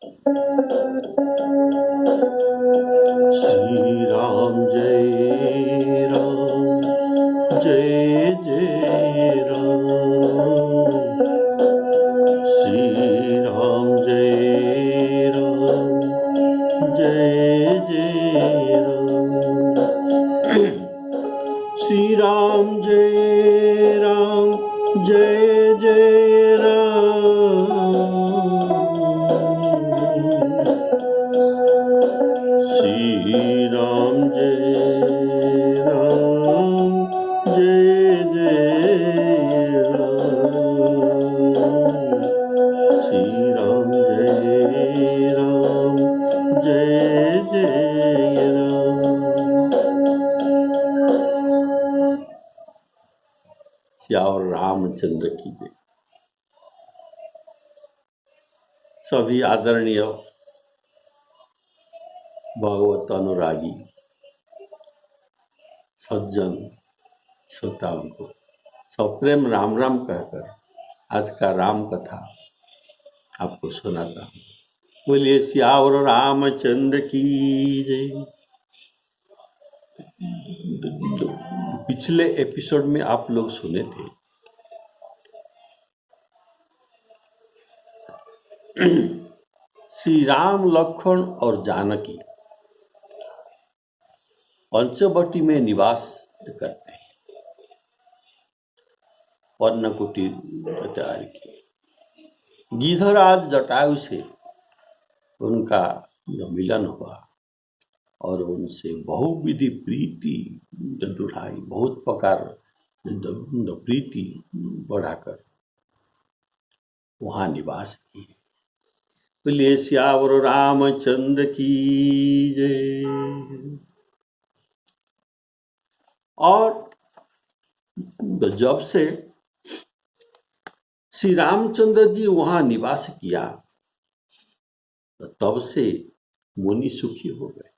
श्री राम जय राम जय जय राम। श्री राम जय राम जय जय राम। श्री राम जय राम जय जय राम। श्री राम जय राम जय जय राम। श्री राम जय राम जय जय राम। श्यावर रामचंद्र की जय। सभी आदरणीय भगवत अनुरागी सज्जन श्रोताओं को सप्रेम राम राम कहकर आज का राम कथा आपको सुनाता हूँ। बोलिए सियावर रामचंद्र की जय। पिछले एपिसोड में आप लोग सुने थे श्री राम लक्ष्मण और जानकी पंचवटी में निवास करते हैं। पर्णकुटीर तैयार की। गिधराज जटायु से उनका मिलन हुआ और उनसे बहुविधि प्रीति दुराई, बहुत प्रकार प्रीति बढ़ाकर वहां निवास किए। बोलिए सियावर रामचंद्र की जय। और जब से श्री रामचंद्र जी वहां निवास किया तब से मुनि सुखी हो गए।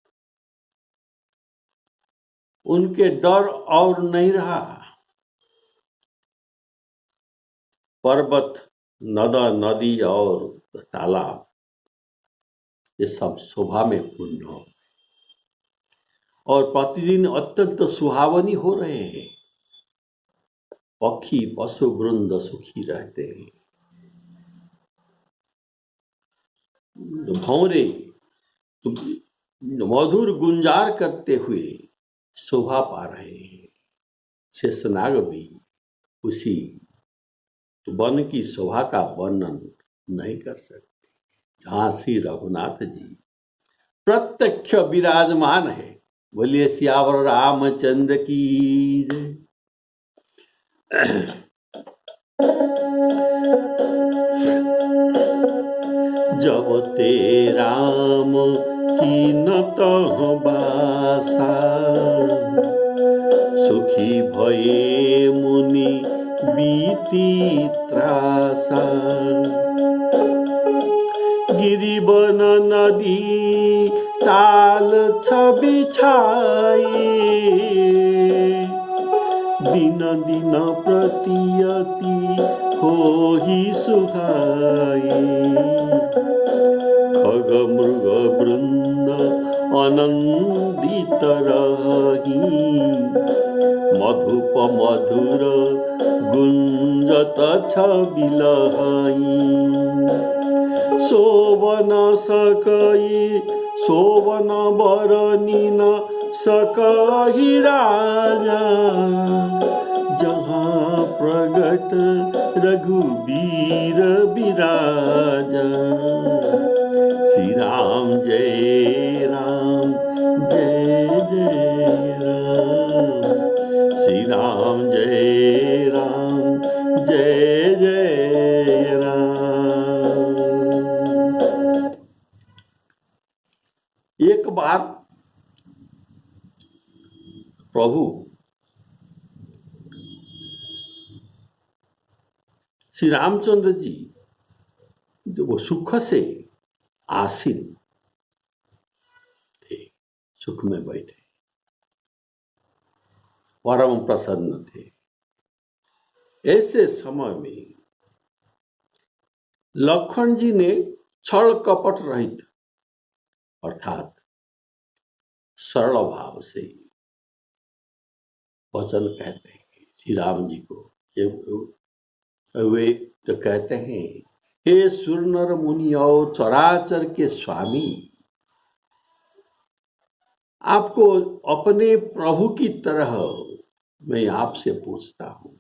उनके डर और नहीं रहा। पर्वत, नदी और तालाब ये सब शोभा में पूर्ण हो और प्रतिदिन अत्यंत सुहावनी हो रहे हैं। पक्षी पशु वृंद सुखी रहते हैं। भौरे मधुर गुंजार करते हुए शोभा पा रहे हैं। शेषनाग भी उसी वन की शोभा का वर्णन नहीं कर सकते। झांसी रघुनाथ जी प्रत्यक्ष विराजमान है। बोलिए सियावर रामचंद्र की जय। जब ते राम की न तह बासा, सुखी भये मुनि बीती त्रासा। गिरिवन नदी ताल छवि छाई, दिन दिन प्रतियति होहि सुहाई। खग मृग वृंद आनंदित रही, मधुप मधुर गुंजत छवि लहाई। शोभन सकई शोभन बरनी न सकहि राजा, जहाँ प्रगट रघुबीर बिराजा। श्री राम जय राम जय जय राम। श्री राम जय राम जय जय राम। एक बार प्रभु श्री रामचंद्र जी जो वो सुख से आसीन थे, सुख में बैठे, परम प्रसन्न थे। ऐसे समय में लक्ष्मण जी ने छल कपट रहित अर्थात सरल भाव से वचन कहते हैं श्री राम जी को। वे तो कहते हैं, हे सुर नर मुनि और चराचर के स्वामी, आपको अपने प्रभु की तरह मैं आपसे पूछता हूं।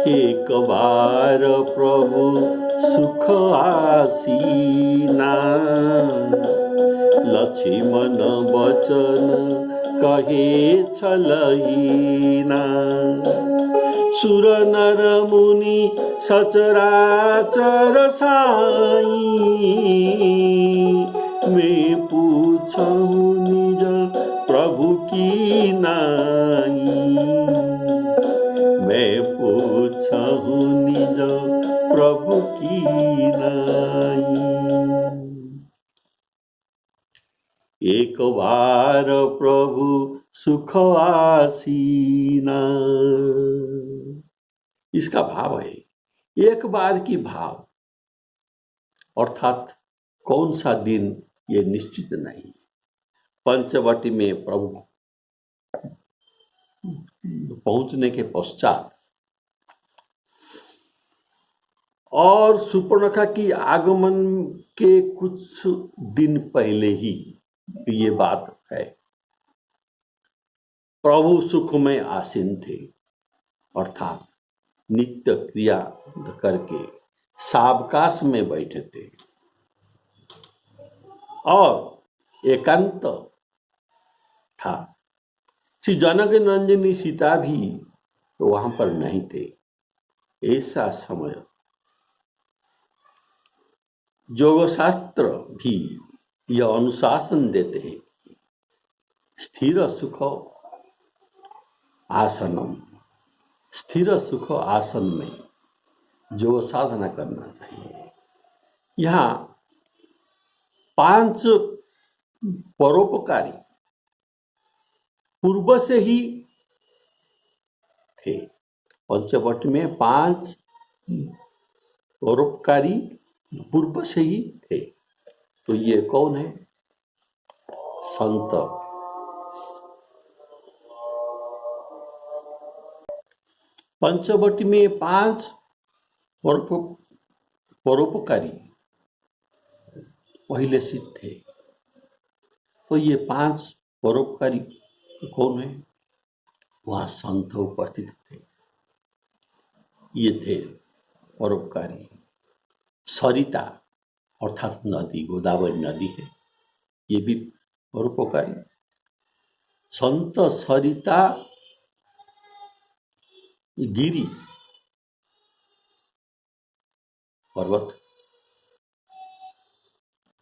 एक बार प्रभु सुख आसीना, लक्ष्मण वचन कहे छलहीना। सुर नर मुनि सचराचर साई, मैं पूछूं निज प्रभु की नाई। मैं पूछूं निज प्रभु की नाई। एक बार प्रभु सुख आसीना, इसका भाव है एक बार की भाव, अर्थात कौन सा दिन ये निश्चित नहीं। पंचवटी में प्रभु पहुंचने के पश्चात और सुपर्णखा की आगमन के कुछ दिन पहले ही ये बात है। प्रभु सुख में आसीन थे, अर्थात नित्य क्रिया करके सावकाश में बैठे थे और एकांत था। श्री जनक नंदिनी सीता भी वहां पर नहीं थे। ऐसा समय योग शास्त्र भी यह अनुशासन देते हैं, स्थिर सुख आसनम, स्थिर सुख आसन में जो साधना करना चाहिए। यहाँ 5 परोपकारी पूर्व से ही थे। पंचवट में 5 परोपकारी पूर्व से ही थे। तो ये कौन है? संत। पंचवटी में 5 परोपकारी पहले से थे। तो ये 5 परोपकारी कौन है? वह संत उपस्थित थे। ये थे परोपकारी। सरिता अर्थात नदी, गोदावरी नदी है, ये भी परोपकारी। संत सरिता, गिरी पर्वत,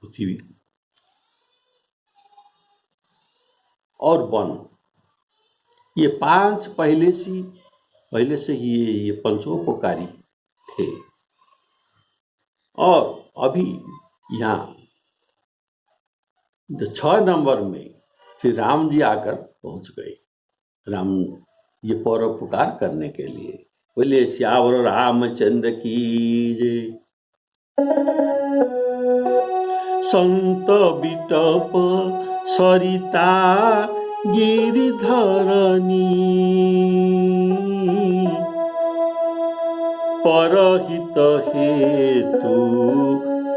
पृथ्वी और वन, ये 5 पहले से ही ये पंचोपकारी थे। और अभी यहाँ 6 नंबर में श्री राम जी आकर पहुंच गए। राम ये परोपकार करने के लिए। बोले श्यावर रामचंद्र की जय। संत बिटप सरिता गिरिधरनी, परहित हेतु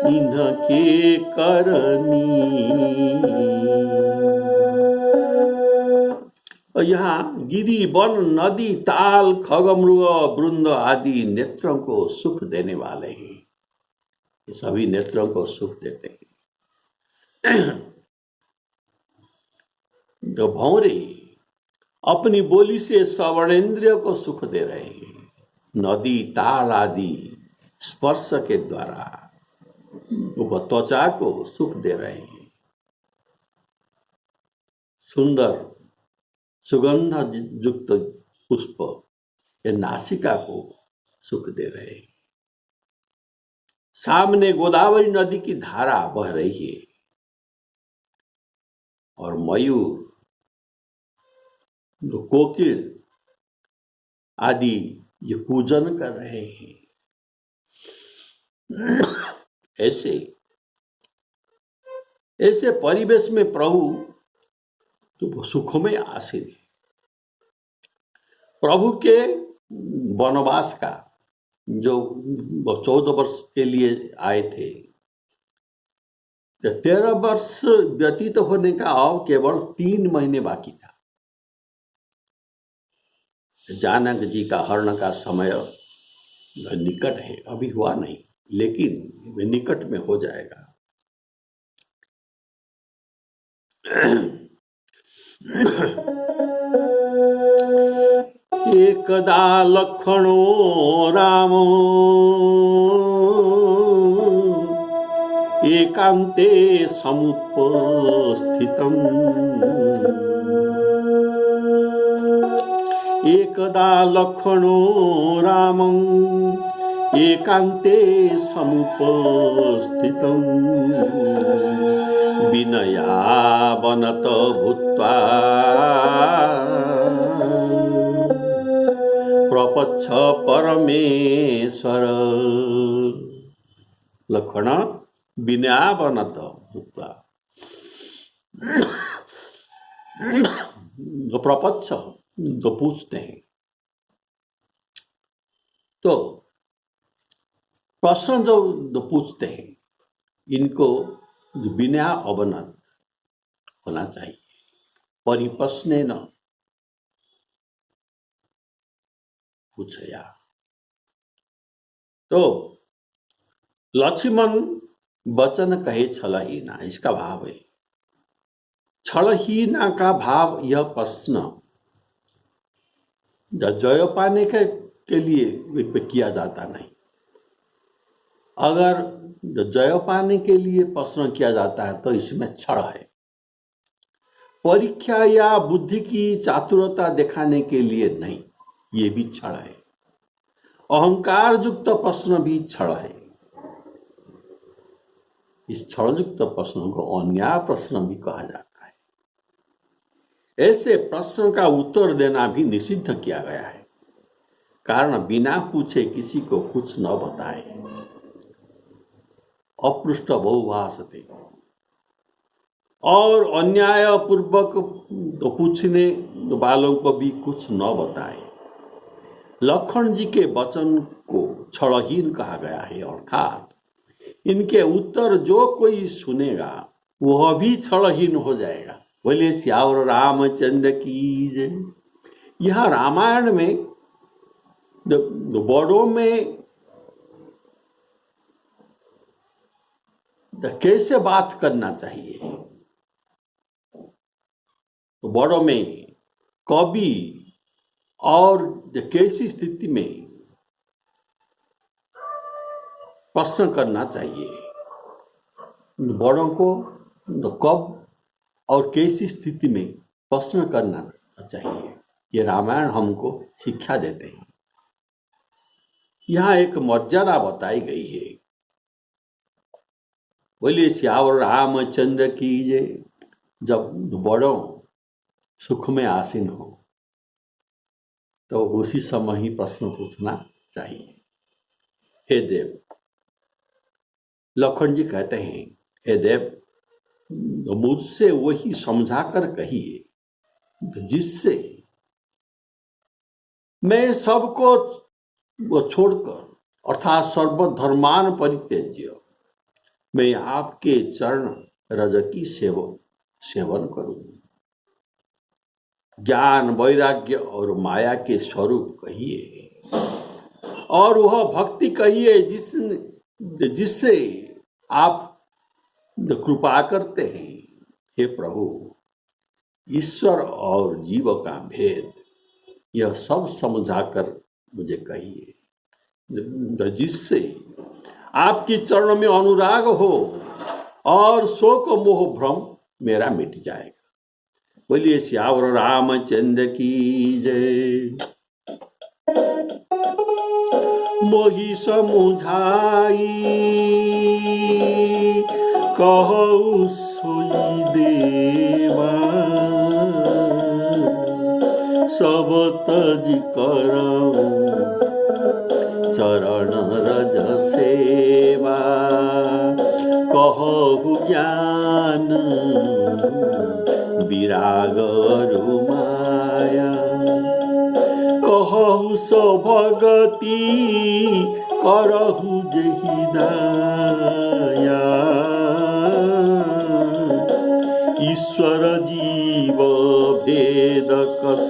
इनके करनी। यहाँ गिरी, वन, नदी, ताल, खगमृग, वृंद आदि नेत्रों को सुख देने वाले हैं। ये सभी नेत्रों को सुख देते हैं। जो भौरे अपनी बोली से श्रवणेन्द्रिय को सुख दे रहे हैं। नदी, ताल आदि स्पर्श के द्वारा वो त्वचा को सुख दे रहे हैं। सुंदर सुगंध युक्त पुष्प ये नासिका को सुख दे रहे हैं। सामने गोदावरी नदी की धारा बह रही है और मयूर, कोकिल आदि ये पूजन कर रहे हैं। ऐसे ऐसे परिवेश में प्रभु तो सुख में आसीन है। प्रभु के वनवास का जो 14 वर्ष के लिए आए थे, 13 वर्ष व्यतीत होने का अब केवल 3 महीने बाकी था। जानक जी का हरण का समय निकट है, अभी हुआ नहीं, लेकिन निकट में हो जाएगा। एकदा लक्ष्मणो रामो एकांते समुपस्थितम्। एकदा लक्ष्मणो रामं एकांते समुपस्थितम्। विनयावनत भूत्वा प्रपच्छ परमेश्वर। लक्ष्मण विनयावनत भूत्वा प्रपच्छ तो पूछते हैं, तो प्रश्न जो पूछते हैं इनको विनय अवनत होना चाहिए, परिप्रश्नेन पूछया। तो लक्ष्मण वचन कहे छलहीना, इसका भाव है छलहीना का भाव। यह प्रश्न जय पाने के लिए किया जाता नहीं। अगर जय पाने के लिए प्रश्न किया जाता है तो इसमें छल है। परीक्षा या बुद्धि की चातुरता दिखाने के लिए नहीं, ये भी छल है। अहंकार युक्त प्रश्न भी छल है। इस छल युक्त प्रश्न को अन्याय प्रश्न भी कहा जाता है। ऐसे प्रश्न का उत्तर देना भी निषिद्ध किया गया है, कारण बिना पूछे किसी को कुछ न बताए। अपृष्ट बहुभाषते, और अन्याय पूर्वक पूछने वालों को भी कुछ न बताए। लक्ष्मण जी के वचन को छलहीन कहा गया है, अर्थात इनके उत्तर जो कोई सुनेगा वह भी छलहीन हो जाएगा। बोले श्यावर रामचंद्र की जय। यह रामायण में बड़ों में कैसे बात करना चाहिए, बड़ों में कवि और कैसी स्थिति में प्रश्न करना चाहिए, बड़ों को कब और कैसी स्थिति में प्रश्न करना चाहिए, ये रामायण हमको शिक्षा देते हैं। यहाँ एक मर्यादा बताई गई है। बोलिए श्यावर रामचंद्र की जय। जब बड़ों सुख में आसीन हो तो उसी समय ही प्रश्न पूछना चाहिए। हे देव, लक्ष्मण जी कहते हैं, हे देव, मुझसे वही समझाकर कहिए जिससे मैं सबको वो छोड़कर, अर्थात सर्वधर्मान परित्यज्य, मैं आपके चरण रज की सेवन करूं। ज्ञान, वैराग्य और माया के स्वरूप कहिए, और वह भक्ति कहिए जिससे आप कृपा करते हैं। हे प्रभु, ईश्वर और जीव का भेद यह सब समझाकर मुझे कहिए, जिससे आपकी चरण में अनुराग हो और शोक मोह भ्रम मेरा मिट जाएगा। बोलिए श्यावर रामचंद्र की जय। मोहि समुझाई कहु सोई देवा, सब तज करऊं चरण रज सेवा कहु ज्ञान विराग माया कहु सो भगति करहु जहि दाया ईश्वर जीव भेद कस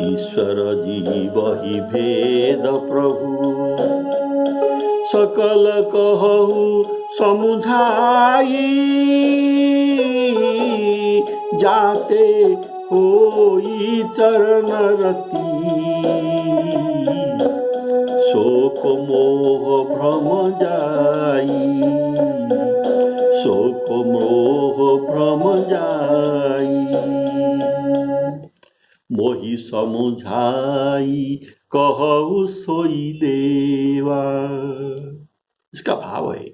ईश्वर जीव ही भेद प्रभु सकल कहु समुझाई जाते होई चरण रति शोक मोह भ्रम जाई शोक मोह भ्रम जाई मोहि समुझाई कहु सोई देवा। इसका भाव है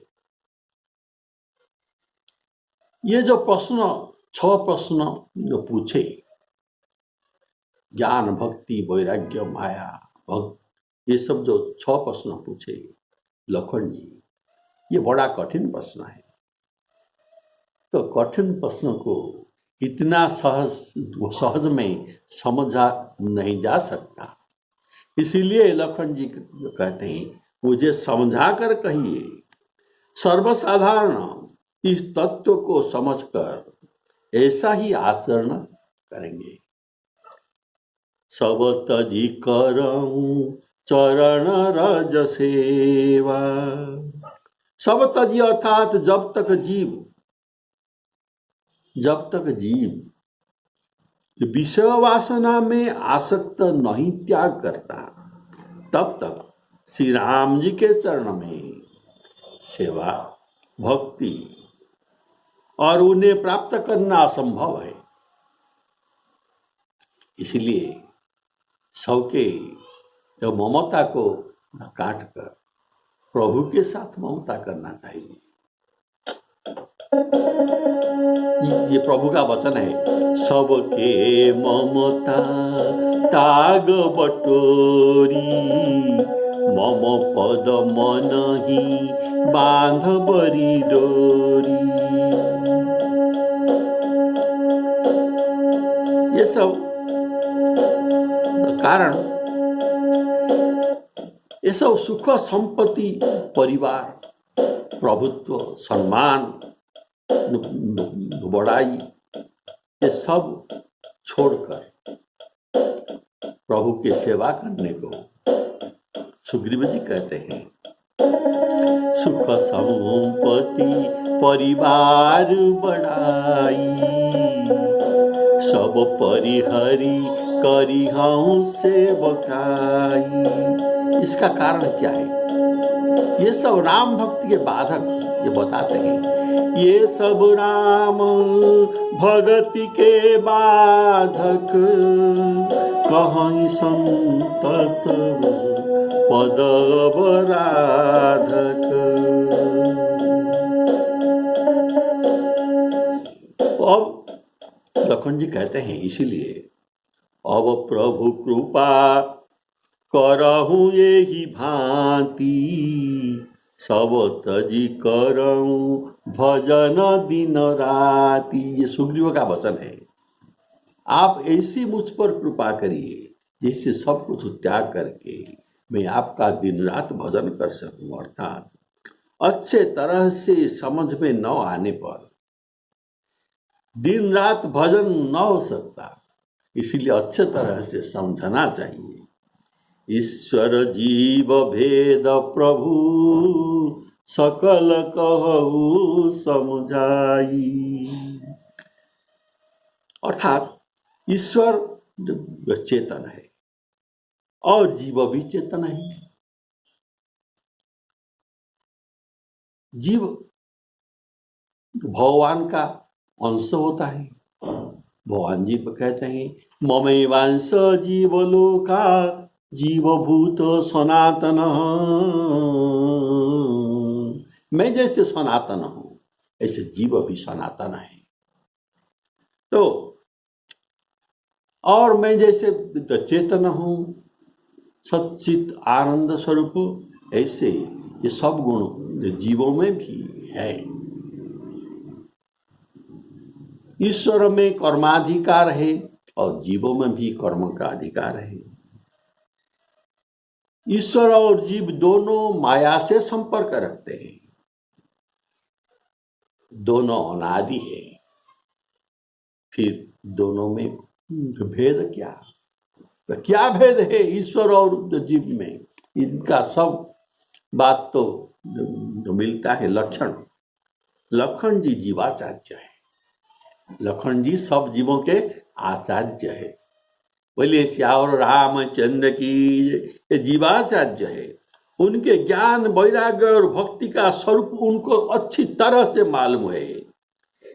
ये जो प्रश्न 6 प्रश्न जो पूछे ज्ञान भक्ति वैराग्य माया भक्त ये सब जो 6 प्रश्न पूछे लखन जी ये बड़ा कठिन प्रश्न है। तो कठिन प्रश्न को इतना सहज में समझा नहीं जा सकता, इसीलिए लखन जी कहते हैं मुझे समझा कर कहिए। सर्वसाधारण इस तत्व को समझकर ऐसा ही आचरण करेंगे। सब तजी करऊं चरण रज सेवा। सब तजी अर्थात जब तक जीव विषय वासना में आसक्त नहीं त्याग करता तब तक श्री राम जी के चरण में सेवा भक्ति और उन्हें प्राप्त करना असंभव है। इसलिए सबके जो ममता को काट कर प्रभु के साथ ममता करना चाहिए। ये प्रभु का वचन है। सबके ममता ताग बटोरी मम पद मन ही बांध बरी डोरी। ये सब कारण ये सब सुख संपत्ति परिवार प्रभुत्व सम्मान बड़ाई ये सब छोड़कर प्रभु की सेवा करने को सुग्रीव जी कहते हैं। सुख संपत्ति परिवार बड़ाई सब परिहरी करी हूँ सेवकाई। इसका कारण क्या है? ये सब राम भक्ति के बाधक ये बताते हैं। ये सब राम भगति के बाधक कहीं संतत पद बराधक। अब लखन जी कहते हैं इसीलिए अब प्रभु कृपा करहूँ यही भांति सब तजी करऊं भजन दिन राति। ये सुग्रीव का वचन है। आप ऐसी मुझ पर कृपा करिए जैसे सब कुछ त्याग करके मैं आपका दिन रात भजन कर सकूं। अर्थात अच्छे तरह से समझ में न आने पर दिन रात भजन न हो सकता, इसलिए अच्छे तरह से समझना चाहिए। ईश्वर जीव भेद प्रभु सकल कहु समुझाई। अर्थात ईश्वर जो चेतन है और जीव भी चेतन है। जीव भगवान का अंश होता है। भगवान जी कहते हैं ममेवांश जीवलोका जीवभूत सनातन। मैं जैसे सनातन हूं ऐसे जीव भी सनातन है। तो और मैं जैसे चेतन हूं सच्चित आनंद स्वरूप, ऐसे ये सब गुण जीवों में भी है। ईश्वर में कर्माधिकार है और जीवों में भी कर्म का अधिकार है। ईश्वर और जीव दोनों माया से संपर्क रखते हैं, दोनों अनादि है। फिर दोनों में भेद क्या? तो क्या भेद है ईश्वर और जीव में? इनका सब बात तो मिलता है। लखन जी जीवाचार्य है। लखन जी सब जीवों के आचार्य है। बोलिए श्यावर रामचंद्र की, ये जीवाचार्य है। उनके ज्ञान, वैराग्य और भक्ति का स्वरूप उनको अच्छी तरह से मालूम है।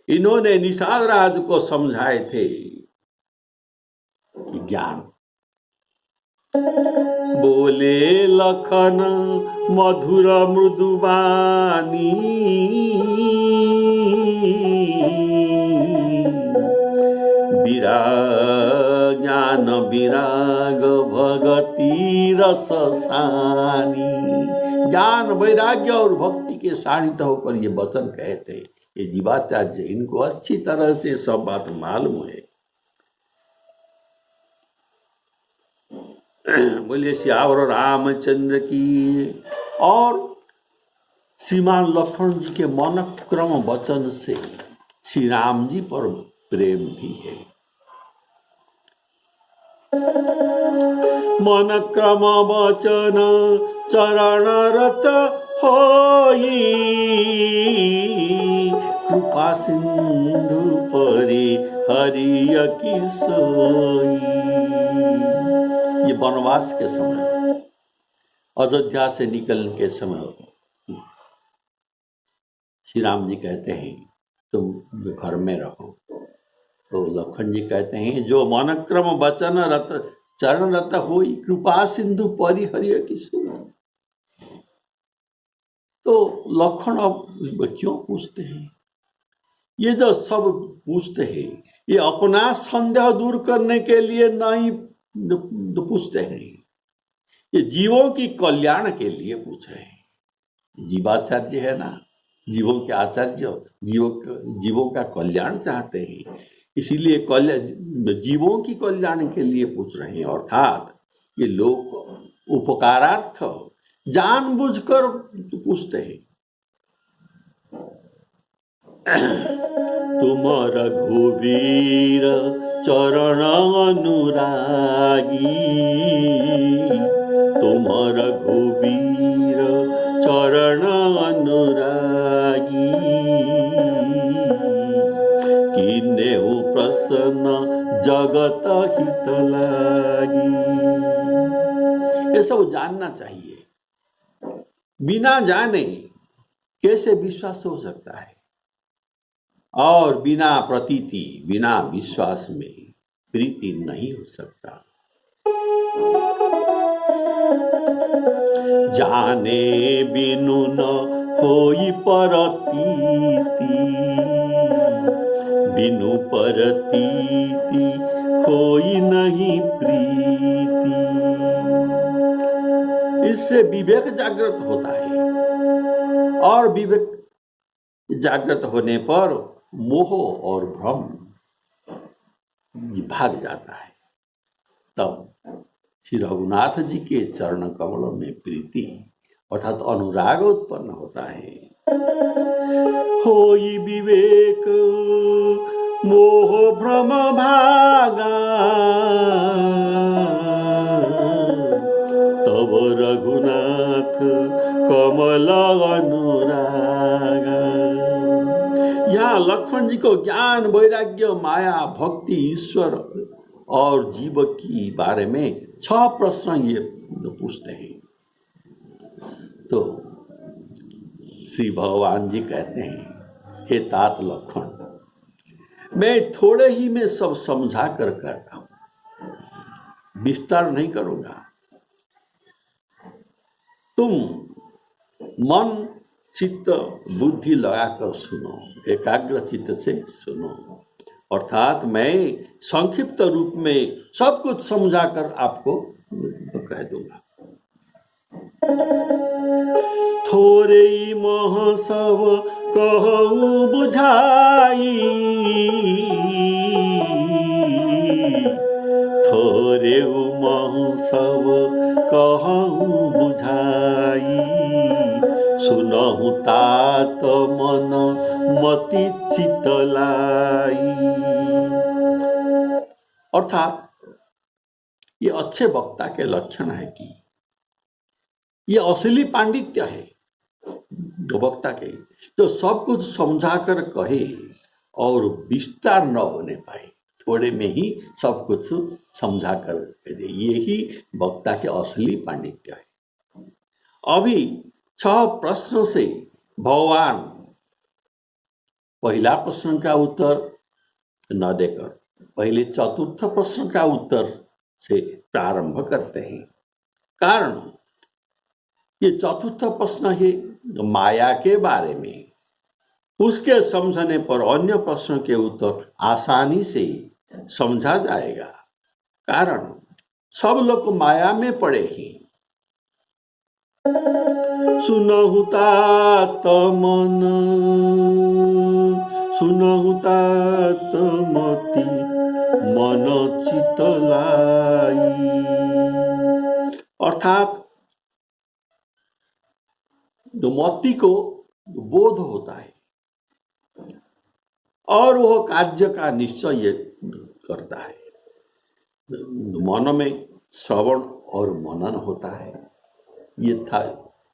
इन्होंने निषाद राज को समझाए थे कि ज्ञान। बोले लखन मधुर मृदुबानी, ज्ञान विराग भगति रस सानी। ज्ञान, वैराग्य और भक्ति के सानिध्य होकर ये वचन कहते। ये जीवाचार्य, इनको अच्छी तरह से सब बात मालूम है। बोलिए श्यावर रामचंद्र की। और श्रीमान लक्ष्मण जी के मनक्रम वचन से श्री राम जी पर प्रेम भी है। मनक्रम वचन चरण रत होई, कृपा सिंधु परि हरिय की सोई। ये वनवास के समय, अयोध्या से निकलने के समय श्री राम जी कहते हैं तुम घर में रहो। तो लखन जी कहते हैं जो मनक्रम वचन रत चरण रत होई, कृपा सिंधु परिहरिय की सोई। तो लखन अब क्यों पूछते हैं? ये जो सब पूछते हैं ये अपना संदेह दूर करने के लिए नहीं पूछते हैं, ये जीवों की कल्याण के लिए पूछ रहे हैं। जीवाचार्य है ना, जीवों के आचार्य, जीवों का कल्याण चाहते हैं, इसीलिए जीवों की कल्याण के लिए पूछ रहे हैं। अर्थात ये लोग उपकारार्थ जानबूझकर पूछते हैं। तुम रघुवीर चरण अनुरागी, तुम रघुवीर चरण अनुरागी, किन्हेउ प्रसन्न जगत हित लागी। ये सब जानना चाहिए। बिना जाने कैसे विश्वास हो सकता है? और बिना प्रतीति, बिना विश्वास में प्रीति नहीं हो सकता। जाने बिनु न होई परतीति, बिनु परतीति होई नहीं प्रीति। इससे विवेक जागृत होता है, और विवेक जागृत होने पर मोह और भ्रम भाग जाता है। तब श्री रघुनाथ जी के चरण कमलों में प्रीति अर्थात अनुराग उत्पन्न होता है। होई विवेक मोह भ्रम भागा, तब रघुनाथ कमल अनुरागा। यहाँ लक्ष्मण जी को ज्ञान, वैराग्य, माया, भक्ति, ईश्वर और जीव की बारे में 6 प्रश्न ये पूछते हैं। तो श्री भगवान जी कहते हैं, हे तात लक्ष्मण, मैं थोड़े ही में सब समझा कर कहता हूं, विस्तार नहीं करूंगा। तुम मन चित्त बुद्धि लगाकर सुनो, एकाग्र चित्त से सुनो। अर्थात मैं संक्षिप्त रूप में सब कुछ समझाकर आपको तो कह दूंगा। थोरे मोह सब कहूँ बुझाई, थोरे मोह सब कहूँ बुझाई, सुनहु तात मन मति चितलाई। अर्थात ये अच्छे वक्ता के लक्षण है कि ये असली पांडित्य है जो वक्ता के, तो सब कुछ समझाकर कहे और विस्तार न होने पाए, थोड़े में ही सब कुछ समझाकर कहे, यही वक्ता के असली पांडित्य है। अभी 6 प्रश्नों से भगवान पहला प्रश्न का उत्तर न देकर पहले चतुर्थ प्रश्न का उत्तर से प्रारंभ करते हैं। कारण ये चतुर्थ प्रश्न है माया के बारे में, उसके समझने पर अन्य प्रश्नों के उत्तर आसानी से समझा जाएगा। कारण सब लोग माया में पड़े हैं। सुनहु तात मन, सुनहु तात मति मन चितलाई। अर्थात जो मति को बोध होता है और वह कार्य का निश्चय करता है। मन में श्रवण और मनन होता है,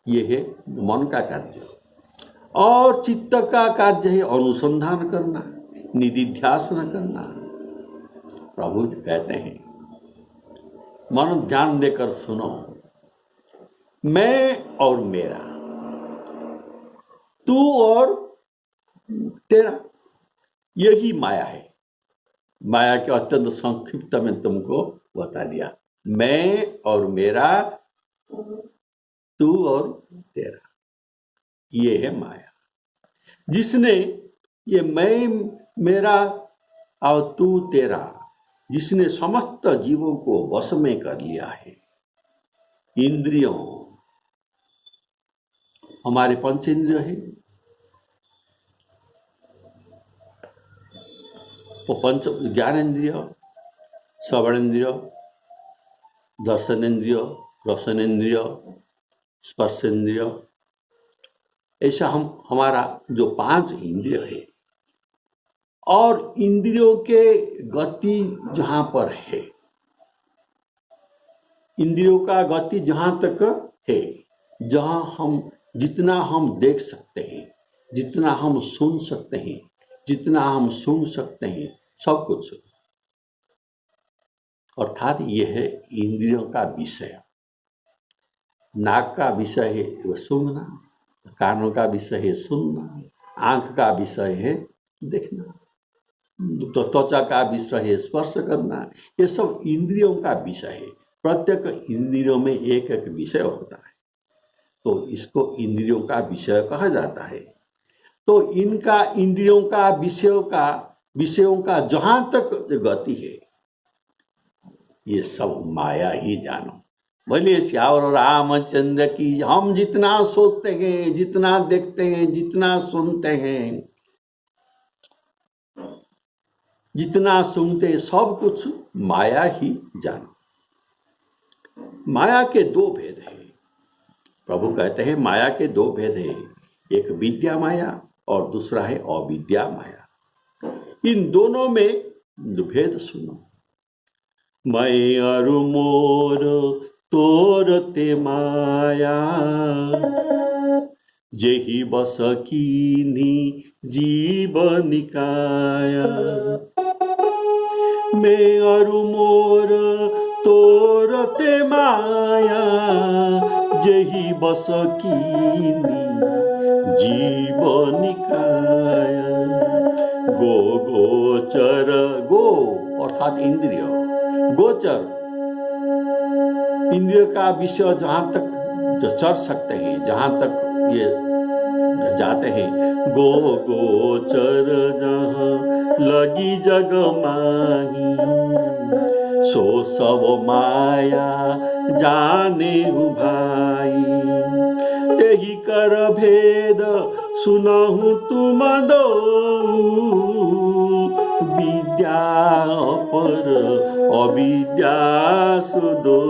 ये है मन का कार्य। और चित्त का कार्य है अनुसंधान करना, निधिध्यासन करना। प्रभु कहते हैं मन ध्यान देकर सुनो, मैं और मेरा, तू और तेरा, यही माया है। माया के अत्यंत संक्षिप्त में तुमको बता दिया, मैं और मेरा, तू और तेरा, ये है माया। जिसने ये मैं मेरा और तू तेरा, जिसने समस्त जीवों को वश में कर लिया है, इंद्रियों, हमारे पंच इंद्रिय है, वो पंच ज्ञानेन्द्रिय, श्रवणेन्द्रिय, दर्शनेन्द्रिय, रसनेन्द्रिय, स्पर्शेन्द्रिय, ऐसा हमारा जो 5 इंद्रिय है। और इंद्रियों के गति जहां पर है, इंद्रियों का गति जहां तक है, जहां हम जितना हम देख सकते हैं, जितना हम सुन सकते हैं, जितना हम सुन सकते हैं, सब कुछ, अर्थात यह है इंद्रियों का विषय। नाक का विषय है वह सूंघना, कानों का विषय है सुनना, आंख का विषय है देखना, तो त्वचा का विषय है स्पर्श करना। ये सब इंद्रियों का विषय है। प्रत्येक इंद्रियों में एक एक विषय होता है, तो इसको इंद्रियों का विषय कहा जाता है। तो इनका इंद्रियों का विषयों का जहां तक गति है, ये सब माया ही जानो। बोलिए श्यावर रामचंद्र की। हम जितना सोचते हैं, जितना देखते हैं, जितना सुनते हैं, जितना सुनते, सब कुछ माया ही जानो। माया के 2 भेद हैं। प्रभु कहते हैं माया के 2 भेद हैं, एक विद्या माया और दूसरा है अविद्या माया। इन दोनों में भेद सुनो। मैं अरु मोर तोरते माया, जेहि बस कीन्ही जीव निकाया। मैं अरु मोर तोरते माया, जेहि बस कीन्ही जीव निकाया। गो गोचर, गो अर्थात इंद्रिय, गोचर इंद्रिय का विषय जहां तक चर सकते हैं, जहां तक ये जाते हैं। गो गोचर जहां लगी जग माही, सो सब माया जाने भाई, तेहि कर भेद सुनहु तुम दो, विद्या पर अविद्या सुदो।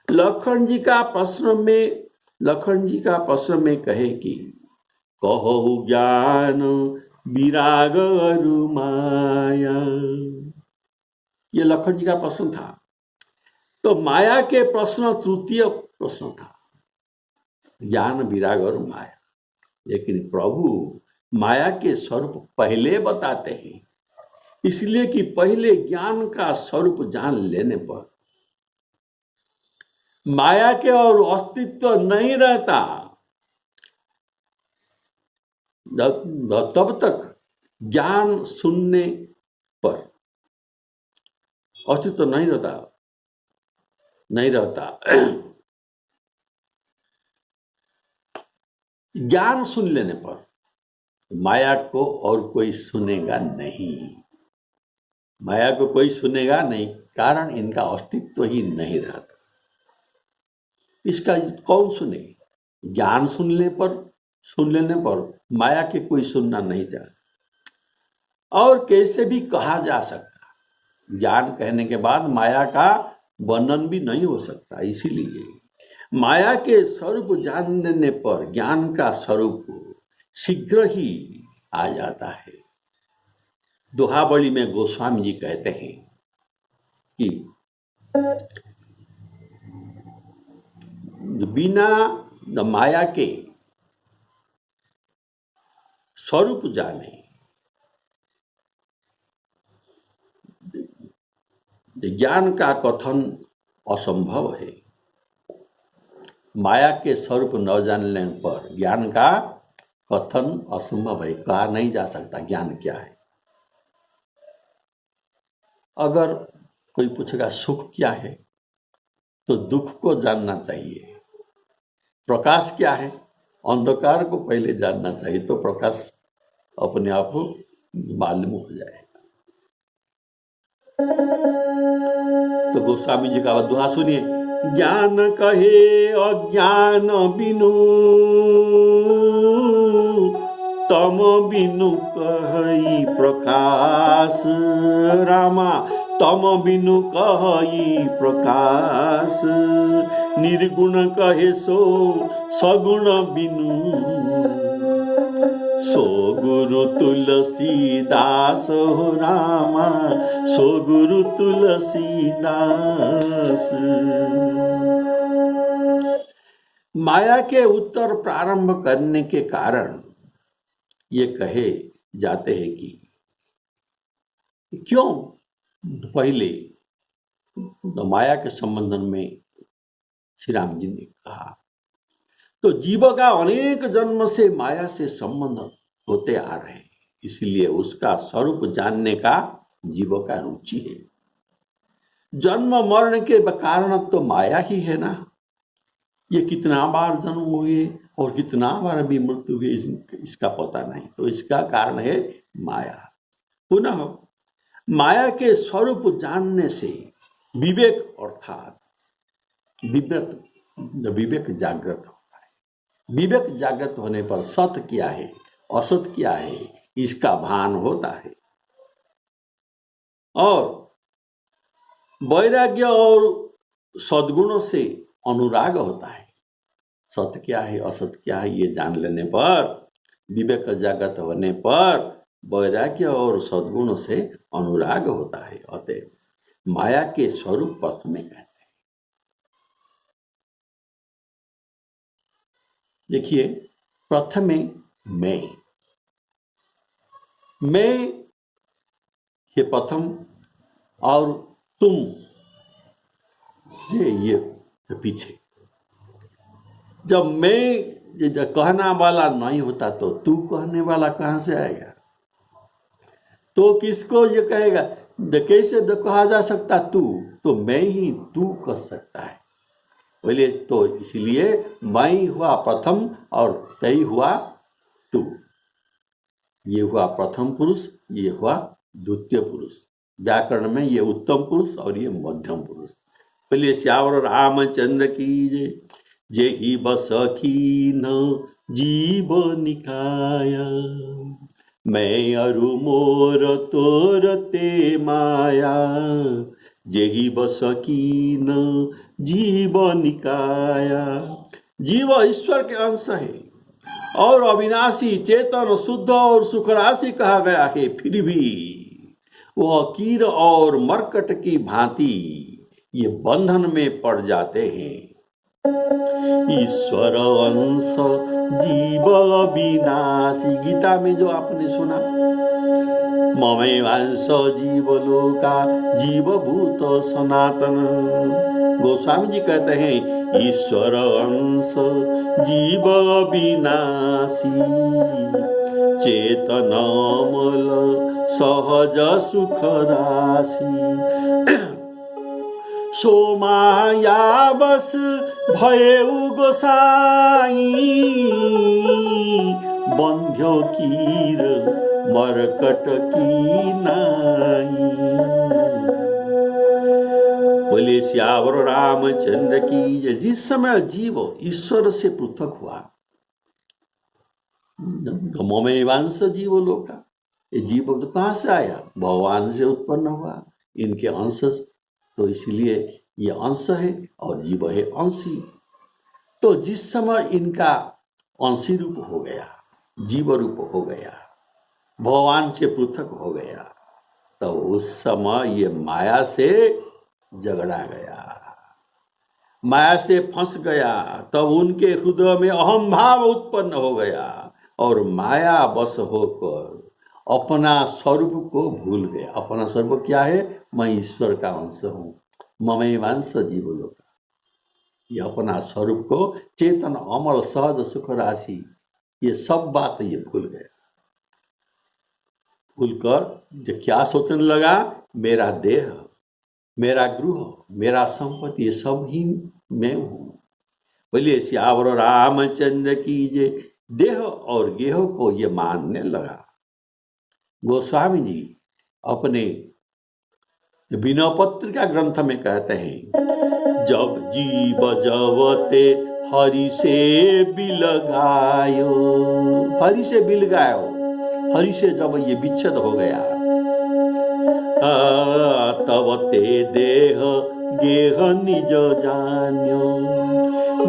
लखन जी का प्रश्न में कहे कि कहो ज्ञान विराग अरु माया, ये लखन जी का प्रश्न था। तो माया के प्रश्न तृतीय प्रश्न था, ज्ञान विराग और माया। लेकिन प्रभु माया के स्वरूप पहले बताते हैं, इसलिए कि पहले ज्ञान का स्वरूप जान लेने पर माया के और अस्तित्व नहीं रहता। तब तक ज्ञान सुनने पर अस्तित्व नहीं रहता। ज्ञान सुन लेने पर माया को और कोई सुनेगा नहीं, माया को कोई सुनेगा नहीं, कारण इनका अस्तित्व ही नहीं रहता। इसका कौन सुने? ज्ञान सुन लेने पर माया के कोई सुनना नहीं चाहता। और कैसे भी कहा जा सकता, ज्ञान कहने के बाद माया का वर्णन भी नहीं हो सकता। इसीलिए माया के स्वरूप जानने पर ज्ञान का स्वरूप शीघ्र ही आ जाता है। दोहाबली में गोस्वामी जी कहते हैं कि बिना माया के स्वरूप जाने ज्ञान का कथन असंभव है। माया के स्वरूप न जानने पर ज्ञान का कथन असंभव है, कहा नहीं जा सकता ज्ञान क्या है। अगर कोई पूछेगा सुख क्या है, तो दुख को जानना चाहिए। प्रकाश क्या है, अंधकार को पहले जानना चाहिए, तो प्रकाश अपने आप मालूम हो जाएगा। तो गोस्वामी जी का दोहा सुनिए, ज्ञान कहे अज्ञान बिनु, तम बिनु कहि प्रकाश। रामा तम बिनु कहि प्रकाश, निर्गुण कहे सो सगुण बिनु, सो गुरु तुलसीदास हो रामा, सो गुरु तुलसीदास। माया के उत्तर प्रारंभ करने के कारण ये कहे जाते हैं कि क्यों पहले माया के संबंध में श्री राम जी ने कहा, तो जीव का अनेक जन्म से माया से संबंध होते आ रहे हैं, इसलिए उसका स्वरूप जानने का जीव का रुचि है। जन्म मरण के कारण तो माया ही है ना। ये कितना बार जन्म हुए और कितना बार भी मृत्यु हुई इसका पता नहीं, तो इसका कारण है माया। पुनः माया के स्वरूप जानने से विवेक अर्थात विवेक जागृत होता है। विवेक जागृत होने पर सत्य क्या है असत क्या है इसका भान होता है, और वैराग्य और सद्गुणों से अनुराग होता है। सत्य क्या है असत क्या है ये जान लेने पर, विवेक जागृत होने पर वैराग्य और सद्गुणों से अनुराग होता है। अतः माया के स्वरूप प्रथम कहते हैं। देखिए, प्रथमे मैं ये प्रथम और तुम ये पीछे। जब मैं कहना वाला नहीं होता तो तू कहने वाला कहां से आएगा? तो किसको ये कहेगा? कैसे कहा जा सकता तू? तो मैं ही तू कह सकता है। बोले तो इसलिए मैं हुआ प्रथम और तय हुआ तू। ये हुआ प्रथम पुरुष, ये हुआ द्वितीय पुरुष। व्याकरण में ये उत्तम पुरुष और ये मध्यम पुरुष। बोलिए श्यावर रामचंद्र की जय। जेहि बस कीन जीव निकाया, मैं अरु मोर तोर ते माया। जेहि बस कीन जीव निकाया। जीव ईश्वर के अंश है और अविनाशी, चेतन, शुद्ध और सुख राशि कहा गया है। फिर भी वह कीर और मरकट की भांति ये बंधन में पड़ जाते हैं। ईश्वर अंश जीव अविनाशी, गीता में जो आपने सुना, ममैवांश जीव लोका जीव भूत सनातन। गोस्वामी जी कहते हैं ईश्वर अंश जीव अविनाशी, चेतन अमल सहज सुख राशि। सो माया बस भयउ गोसाई, बंध्यो कीर मरकट की नाई। बोले श्यावर रामचंद्र की। जिस समय जीव ईश्वर से पृथक हुआ, ममैवांश जीव लोका, ये जीव तो कहाँ से आया? भगवान से उत्पन्न हुआ, इनके अंश, तो इसलिए ये अंश है और जीव है अंशी। तो जिस समय इनका अंशी रूप हो गया, जीव रूप हो गया, भगवान से पृथक हो गया, तो उस समय ये माया से झगड़ा गया, माया से फंस गया। तब उनके हृदय में अहम भाव उत्पन्न हो गया और माया बस होकर अपना स्वरूप को भूल गए। अपना स्वरूप क्या है? मैं ईश्वर का अंश हूँ, ममैवांश जीव लोका। ये अपना स्वरूप को, चेतन अमल सहज सुख राशि, ये सब बात ये भूल गए। भूलकर जो क्या सोचने लगा, मेरा देह, मेरा गृह, मेरा संपत्ति, ये सब ही मैं हूँ। बोलिए श्यावर रामचंद्र की जय। देह और गेह को ये मानने लगा। गोस्वामी जी अपने बिना पत्रिका ग्रंथ में कहते हैं, जब जीव जवते हरि से बिलगायो, हरि से बिल गायो, हरि से जब ये विच्छेद हो गया, तब ते देह गेह निज जान्यो।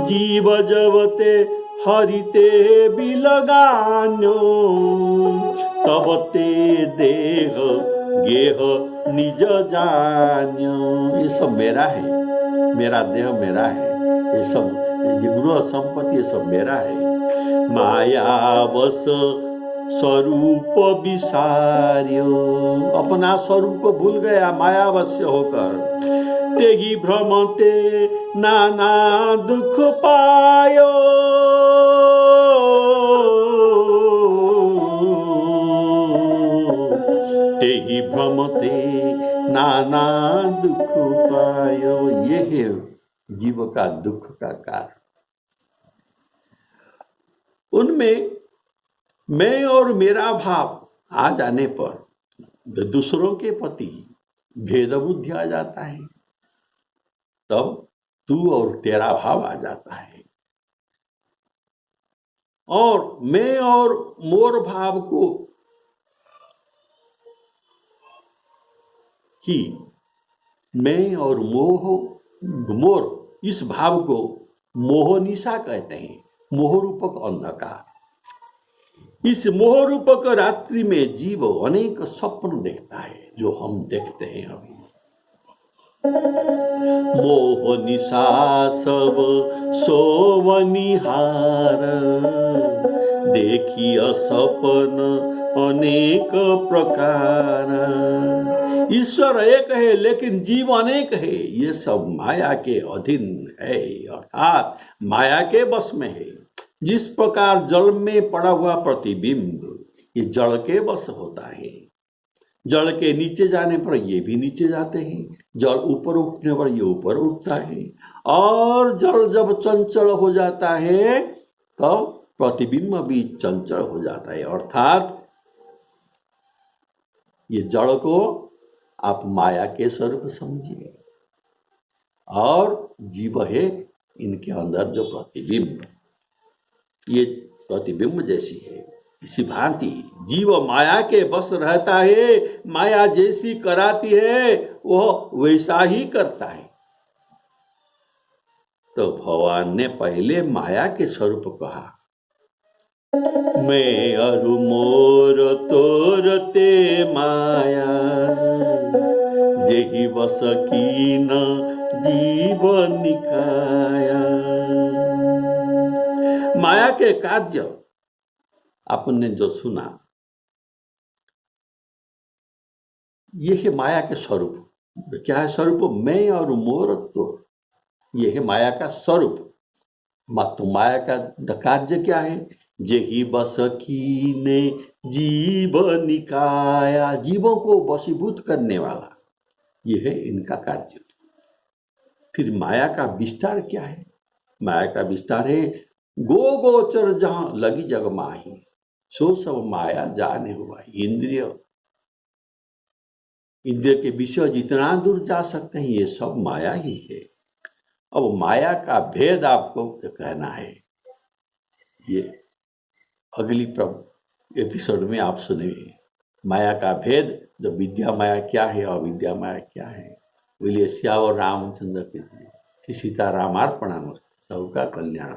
जीव जवते हरि ते बिलगान्यो, तब ते देह गेह निज जान्यो। ये सब मेरा है, मेरा देह मेरा है, ये सब गृह संपत्ति ये सब मेरा है। माया बस स्वरूप विसार्यो, अपना स्वरूप को भूल गया मायावश्य होकर। तेहि भ्रमते नाना दुख पायो, तेहि भ्रमते नाना दुख पायो। ये है जीव का दुख का कारण। उनमें मैं और मेरा भाव आ जाने पर दूसरों के प्रति भेद बुद्धि आ जाता है, तब तू और तेरा भाव आ जाता है। और मैं और मोर भाव को ही, मैं और मोर, इस भाव को मोहनिशा कहते हैं, मोहरूपक अंधकार। इस मोहरूपक रात्रि में जीव अनेक स्वप्न देखता है, जो हम देखते हैं अभी। मोहनिशा सब सोवनिहार, देखिय सपन अनेक प्रकार। ईश्वर एक है लेकिन जीव अनेक है, ये सब माया के अधीन है, अर्थात माया के बस में है। जिस प्रकार जल में पड़ा हुआ प्रतिबिंब ये जल के बस होता है, जल के नीचे जाने पर ये भी नीचे जाते हैं, जल ऊपर उठने पर ये ऊपर उठता है, और जल जब चंचल हो जाता है तब प्रतिबिंब भी चंचल हो जाता है। अर्थात ये जड़ को आप माया के स्वरूप समझिए, और जीव है इनके अंदर जो प्रतिबिंब, ये प्रतिबिंब जैसी है। इसी भांति जीव माया के बस रहता है, माया जैसी कराती है वह वैसा ही करता है। तो भगवान ने पहले माया के स्वरूप कहा, मैं अरु मोर तोरते माया, जेहि बस कीन जीव निकाया। माया के कार्य आपने जो सुना, ये है माया के स्वरूप। क्या है स्वरूप? मैं और मोर तो, ये है माया का स्वरूप। तो माया का कार्य क्या है? जेहि बस कीने जीव निकाया, जीवों को वशीभूत करने वाला, ये है इनका कार्य। फिर माया का विस्तार क्या है? माया का विस्तार है, गो गोचर जहां लगी जग माही, सो सब माया जाने हुआ। इंद्रिय के विषय जितना दूर जा सकते हैं, ये सब माया ही है। अब माया का भेद आपको कहना है, ये अगली एपिसोड में आप सुनेंगे। माया का भेद, जो विद्या माया क्या है और अविद्या माया क्या है। बोलिए सियावर रामचंद्र की जय। श्री सीतारामार्पणमस्तु। सबका कल्याण।